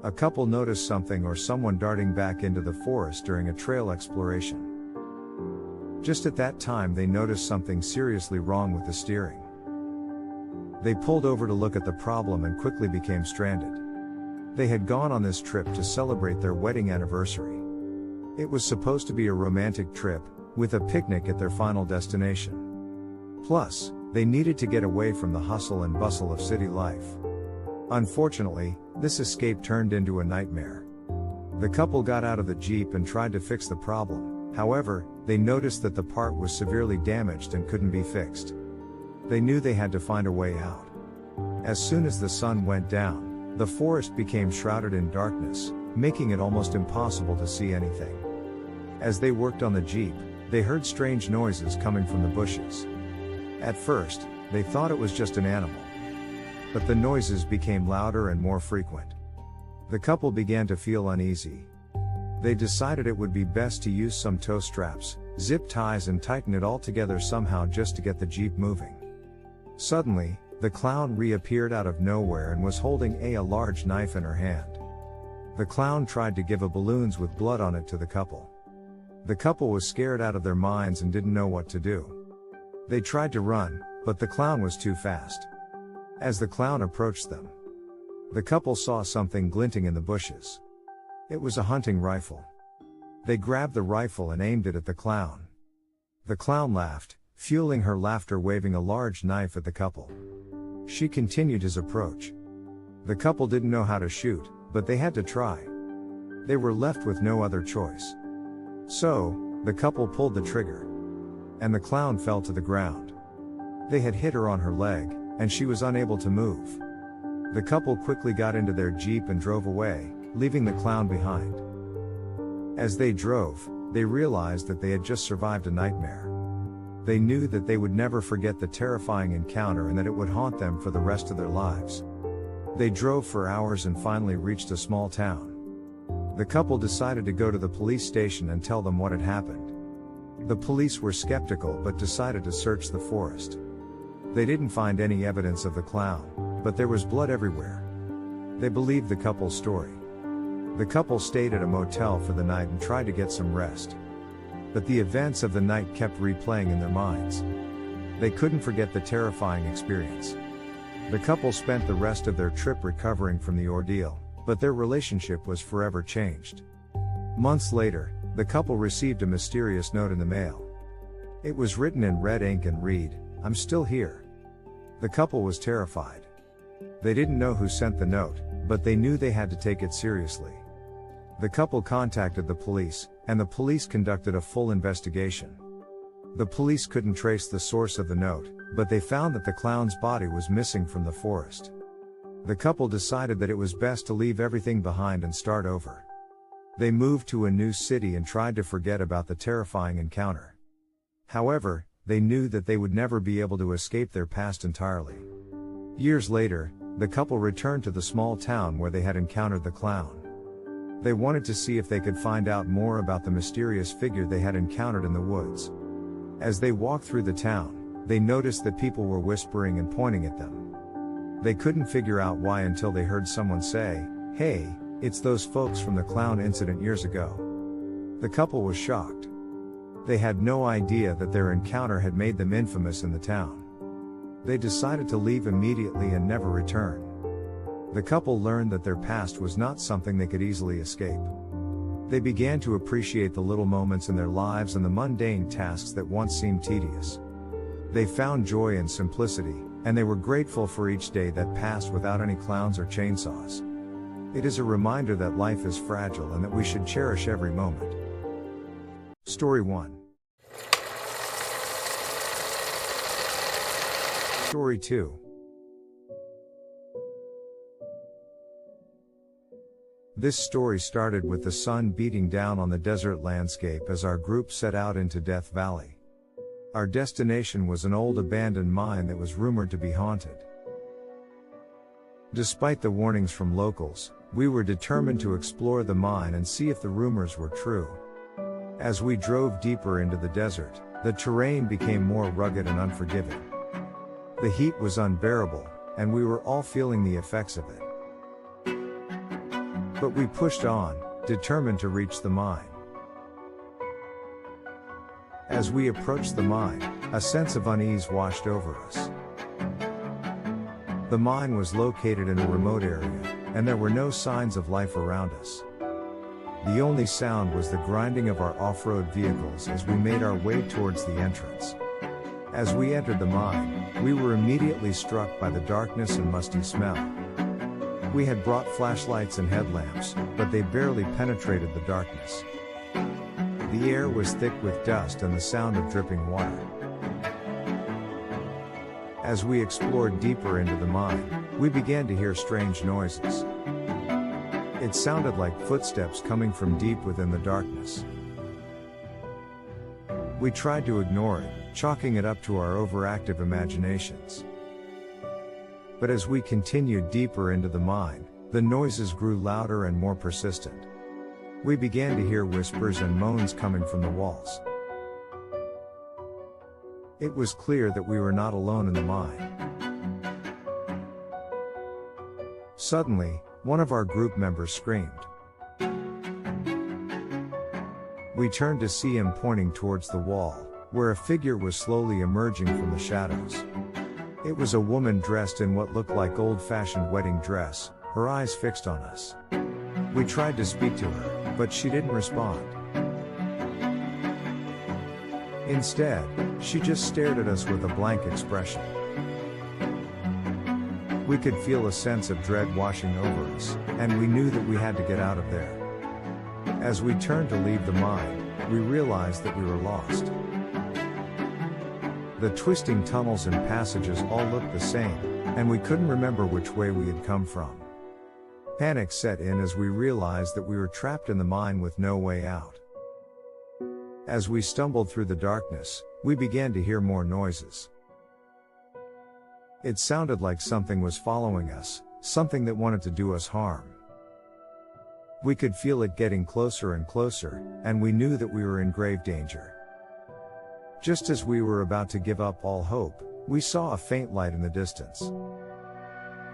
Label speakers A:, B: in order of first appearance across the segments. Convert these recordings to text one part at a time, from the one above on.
A: A couple noticed something or someone darting back into the forest during a trail exploration. Just at that time they noticed something seriously wrong with the steering. They pulled over to look at the problem and quickly became stranded. They had gone on this trip to celebrate their wedding anniversary. It was supposed to be a romantic trip, with a picnic at their final destination. Plus, they needed to get away from the hustle and bustle of city life. Unfortunately, this escape turned into a nightmare. The couple got out of the Jeep and tried to fix the problem. However, they noticed that the part was severely damaged and couldn't be fixed. They knew they had to find a way out. As soon as the sun went down, the forest became shrouded in darkness, making it almost impossible to see anything. As they worked on the Jeep, they heard strange noises coming from the bushes. At first, they thought it was just an animal. But the noises became louder and more frequent. The couple began to feel uneasy. They decided it would be best to use some tow straps, zip ties and tighten it all together somehow just to get the Jeep moving. Suddenly, the clown reappeared out of nowhere and was holding a large knife in her hand. The clown tried to give a balloons with blood on it to the couple. The couple was scared out of their minds and didn't know what to do. They tried to run, but the clown was too fast. As the clown approached them, the couple saw something glinting in the bushes. It was a hunting rifle. They grabbed the rifle and aimed it at the clown. The clown laughed, fueling her laughter, waving a large knife at the couple. She continued his approach. The couple didn't know how to shoot, but they had to try. They were left with no other choice. So, the couple pulled the trigger. And the clown fell to the ground. They had hit her on her leg, and she was unable to move. The couple quickly got into their Jeep and drove away, leaving the clown behind. As they drove, they realized that they had just survived a nightmare. They knew that they would never forget the terrifying encounter and that it would haunt them for the rest of their lives. They drove for hours and finally reached a small town. The couple decided to go to the police station and tell them what had happened. The police were skeptical but decided to search the forest. They didn't find any evidence of the clown, but there was blood everywhere. They believed the couple's story. The couple stayed at a motel for the night and tried to get some rest. But the events of the night kept replaying in their minds. They couldn't forget the terrifying experience. The couple spent the rest of their trip recovering from the ordeal, but their relationship was forever changed. Months later, the couple received a mysterious note in the mail. It was written in red ink and read, "I'm still here." The couple was terrified. They didn't know who sent the note, but they knew they had to take it seriously. The couple contacted the police, and the police conducted a full investigation. The police couldn't trace the source of the note, but they found that the clown's body was missing from the forest. The couple decided that it was best to leave everything behind and start over. They moved to a new city and tried to forget about the terrifying encounter. However, they knew that they would never be able to escape their past entirely. Years later, the couple returned to the small town where they had encountered the clown. They wanted to see if they could find out more about the mysterious figure they had encountered in the woods. As they walked through the town, they noticed that people were whispering and pointing at them. They couldn't figure out why until they heard someone say, "Hey, it's those folks from the clown incident years ago." The couple was shocked. They had no idea that their encounter had made them infamous in the town. They decided to leave immediately and never return. The couple learned that their past was not something they could easily escape. They began to appreciate the little moments in their lives and the mundane tasks that once seemed tedious. They found joy in simplicity, and they were grateful for each day that passed without any clowns or chainsaws. It is a reminder that life is fragile and that we should cherish every moment. Story 1. Story 2. This story started with the sun beating down on the desert landscape as our group set out into Death Valley. Our destination was an old abandoned mine that was rumored to be haunted. Despite the warnings from locals, we were determined to explore the mine and see if the rumors were true. As we drove deeper into the desert, the terrain became more rugged and unforgiving. The heat was unbearable, and we were all feeling the effects of it. But we pushed on, determined to reach the mine. As we approached the mine, a sense of unease washed over us. The mine was located in a remote area, and there were no signs of life around us. The only sound was the grinding of our off-road vehicles as we made our way towards the entrance. As we entered the mine, we were immediately struck by the darkness and musty smell. We had brought flashlights and headlamps, but they barely penetrated the darkness. The air was thick with dust and the sound of dripping water. As we explored deeper into the mine, we began to hear strange noises. It sounded like footsteps coming from deep within the darkness. We tried to ignore it, chalking it up to our overactive imaginations. But as we continued deeper into the mine, the noises grew louder and more persistent. We began to hear whispers and moans coming from the walls. It was clear that we were not alone in the mine. Suddenly, one of our group members screamed. We turned to see him pointing towards the wall, where a figure was slowly emerging from the shadows. It was a woman dressed in what looked like old-fashioned wedding dress, her eyes fixed on us. We tried to speak to her, but she didn't respond. Instead, she just stared at us with a blank expression. We could feel a sense of dread washing over us, and we knew that we had to get out of there. As we turned to leave the mine, we realized that we were lost. The twisting tunnels and passages all looked the same, and we couldn't remember which way we had come from. Panic set in as we realized that we were trapped in the mine with no way out. As we stumbled through the darkness, we began to hear more noises. It sounded like something was following us, something that wanted to do us harm. We could feel it getting closer and closer, and we knew that we were in grave danger. Just as we were about to give up all hope, we saw a faint light in the distance.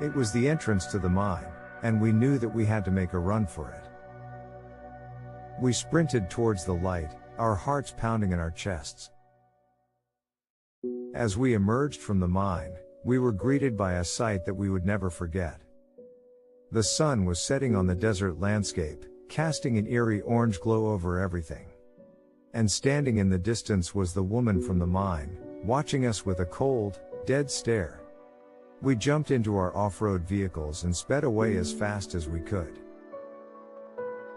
A: It was the entrance to the mine, and we knew that we had to make a run for it. We sprinted towards the light, our hearts pounding in our chests. As we emerged from the mine, we were greeted by a sight that we would never forget. The sun was setting on the desert landscape, casting an eerie orange glow over everything. And standing in the distance was the woman from the mine, watching us with a cold, dead stare. We jumped into our off-road vehicles and sped away as fast as we could.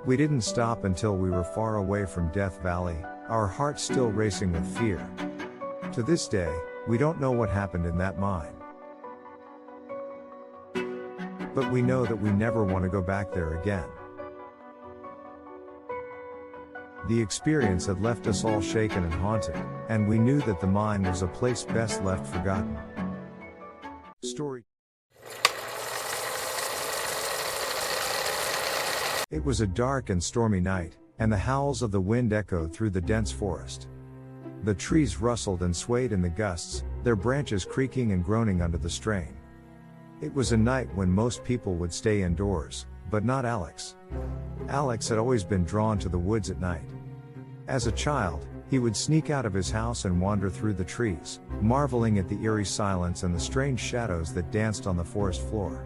A: We didn't stop until we were far away from Death Valley, our hearts still racing with fear. To this day, we don't know what happened in that mine. But we know that we never want to go back there again. The experience had left us all shaken and haunted, and we knew that the mine was a place best left forgotten. Story. It was a dark and stormy night, and the howls of the wind echoed through the dense forest. The trees rustled and swayed in the gusts, their branches creaking and groaning under the strain. It was a night when most people would stay indoors, but not Alex. Alex had always been drawn to the woods at night. As a child, he would sneak out of his house and wander through the trees, marveling at the eerie silence and the strange shadows that danced on the forest floor.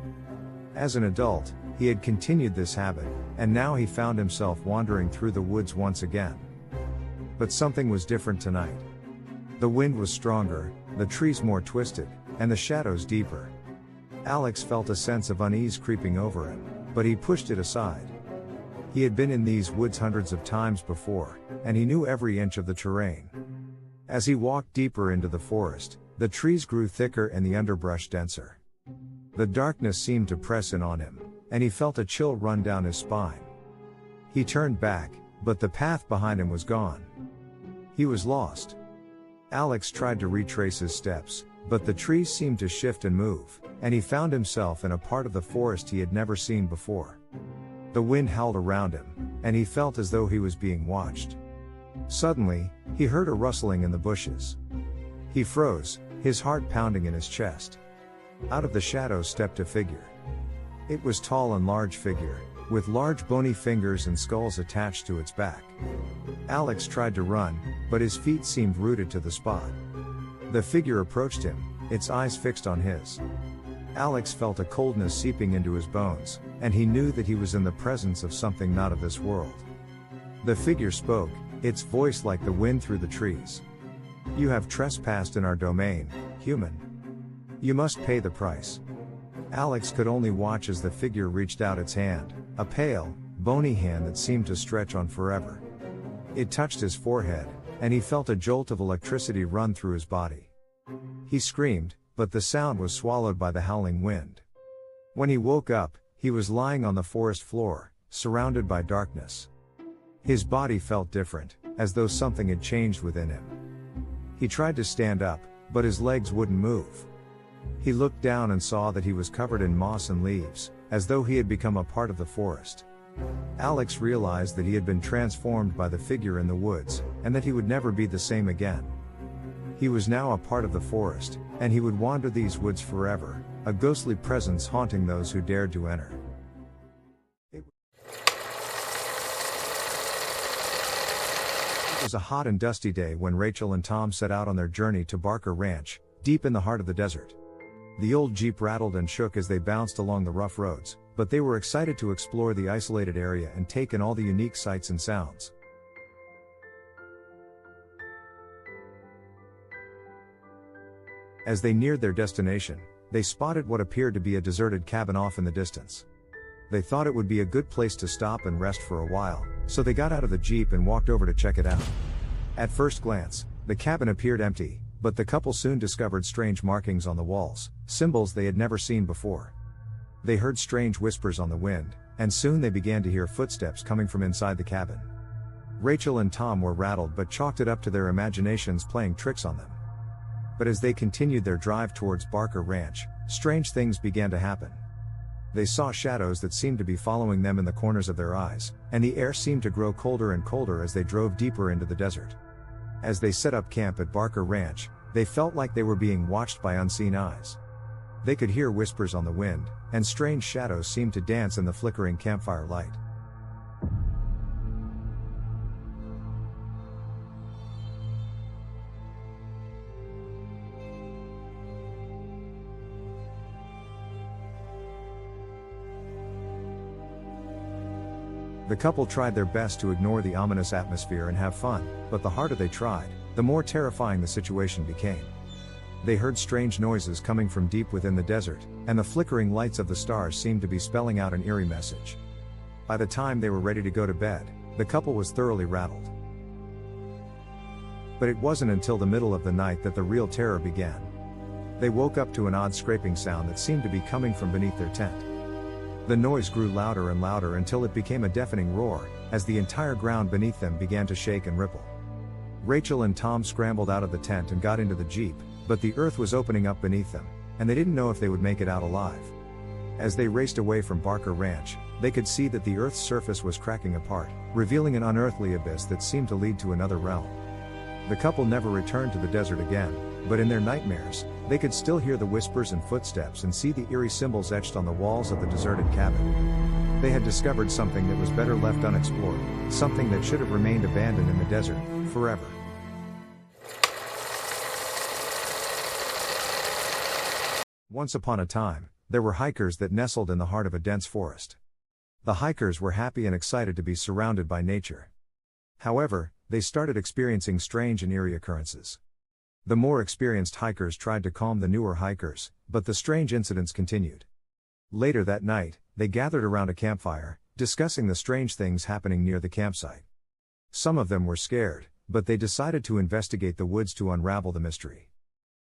A: As an adult, he had continued this habit, and now he found himself wandering through the woods once again. But something was different tonight. The wind was stronger, the trees more twisted, and the shadows deeper. Alex felt a sense of unease creeping over him, but he pushed it aside. He had been in these woods hundreds of times before, and he knew every inch of the terrain. As he walked deeper into the forest, the trees grew thicker and the underbrush denser. The darkness seemed to press in on him, and he felt a chill run down his spine. He turned back, but the path behind him was gone. He was lost. Alex tried to retrace his steps, but the trees seemed to shift and move, and he found himself in a part of the forest he had never seen before. The wind howled around him, and he felt as though he was being watched. Suddenly, he heard a rustling in the bushes. He froze, his heart pounding in his chest. Out of the shadows stepped a figure. It was a tall and large figure, with large bony fingers and skulls attached to its back. Alex tried to run, but his feet seemed rooted to the spot. The figure approached him, its eyes fixed on his. Alex felt a coldness seeping into his bones, and he knew that he was in the presence of something not of this world. The figure spoke, its voice like the wind through the trees. "You have trespassed in our domain, human. You must pay the price." Alex could only watch as the figure reached out its hand, a pale, bony hand that seemed to stretch on forever. It touched his forehead, and he felt a jolt of electricity run through his body. He screamed, but the sound was swallowed by the howling wind. When he woke up, he was lying on the forest floor, surrounded by darkness. His body felt different, as though something had changed within him. He tried to stand up, but his legs wouldn't move. He looked down and saw that he was covered in moss and leaves, as though he had become a part of the forest. Alex realized that he had been transformed by the figure in the woods, and that he would never be the same again. He was now a part of the forest, and he would wander these woods forever, a ghostly presence haunting those who dared to enter. It was a hot and dusty day when Rachel and Tom set out on their journey to Barker Ranch, deep in the heart of the desert. The old Jeep rattled and shook as they bounced along the rough roads, but they were excited to explore the isolated area and take in all the unique sights and sounds. As they neared their destination, they spotted what appeared to be a deserted cabin off in the distance. They thought it would be a good place to stop and rest for a while, so they got out of the Jeep and walked over to check it out. At first glance, the cabin appeared empty, but the couple soon discovered strange markings on the walls, symbols they had never seen before. They heard strange whispers on the wind, and soon they began to hear footsteps coming from inside the cabin. Rachel and Tom were rattled but chalked it up to their imaginations playing tricks on them. But as they continued their drive towards Barker Ranch, strange things began to happen. They saw shadows that seemed to be following them in the corners of their eyes, and the air seemed to grow colder and colder as they drove deeper into the desert. As they set up camp at Barker Ranch, they felt like they were being watched by unseen eyes. They could hear whispers on the wind, and strange shadows seemed to dance in the flickering campfire light. The couple tried their best to ignore the ominous atmosphere and have fun, but the harder they tried, the more terrifying the situation became. They heard strange noises coming from deep within the desert, and the flickering lights of the stars seemed to be spelling out an eerie message. By the time they were ready to go to bed, the couple was thoroughly rattled. But it wasn't until the middle of the night that the real terror began. They woke up to an odd scraping sound that seemed to be coming from beneath their tent. The noise grew louder and louder until it became a deafening roar, as the entire ground beneath them began to shake and ripple. Rachel and Tom scrambled out of the tent and got into the Jeep, but the earth was opening up beneath them, and they didn't know if they would make it out alive. As they raced away from Barker Ranch, they could see that the earth's surface was cracking apart, revealing an unearthly abyss that seemed to lead to another realm. The couple never returned to the desert again, but in their nightmares, they could still hear the whispers and footsteps and see the eerie symbols etched on the walls of the deserted cabin. They had discovered something that was better left unexplored, something that should have remained abandoned in the desert, forever. Once upon a time, there were hikers that nestled in the heart of a dense forest. The hikers were happy and excited to be surrounded by nature. However, they started experiencing strange and eerie occurrences. The more experienced hikers tried to calm the newer hikers, but the strange incidents continued. Later that night, they gathered around a campfire, discussing the strange things happening near the campsite. Some of them were scared, but they decided to investigate the woods to unravel the mystery.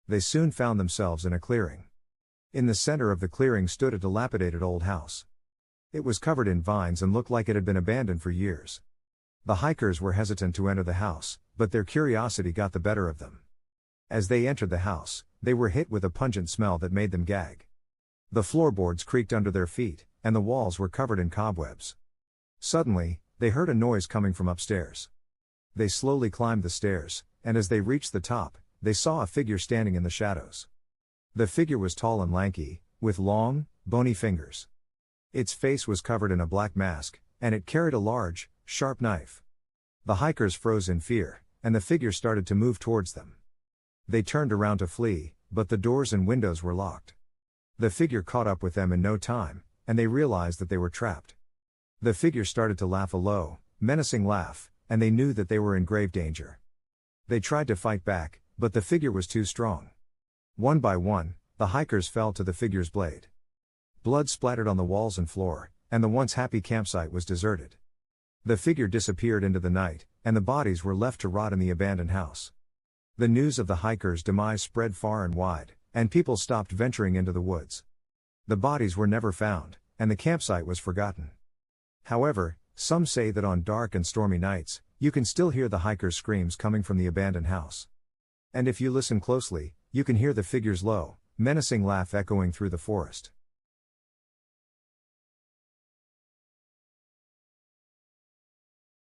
A: They soon found themselves in a clearing. In the center of the clearing stood a dilapidated old house. It was covered in vines and looked like it had been abandoned for years. The hikers were hesitant to enter the house, but their curiosity got the better of them. As they entered the house, they were hit with a pungent smell that made them gag. The floorboards creaked under their feet, and the walls were covered in cobwebs. Suddenly, they heard a noise coming from upstairs. They slowly climbed the stairs, and as they reached the top, they saw a figure standing in the shadows. The figure was tall and lanky, with long, bony fingers. Its face was covered in a black mask, and it carried a large, sharp knife. The hikers froze in fear, and the figure started to move towards them. They turned around to flee, but the doors and windows were locked. The figure caught up with them in no time, and they realized that they were trapped. The figure started to laugh a low, menacing laugh, and they knew that they were in grave danger. They tried to fight back, but the figure was too strong. One by one, the hikers fell to the figure's blade. Blood splattered on the walls and floor, and the once happy campsite was deserted. The figure disappeared into the night, and the bodies were left to rot in the abandoned house. The news of the hikers' demise spread far and wide, and people stopped venturing into the woods. The bodies were never found, and the campsite was forgotten. However, some say that on dark and stormy nights, you can still hear the hikers' screams coming from the abandoned house. And if you listen closely, you can hear the figure's low, menacing laugh echoing through the forest.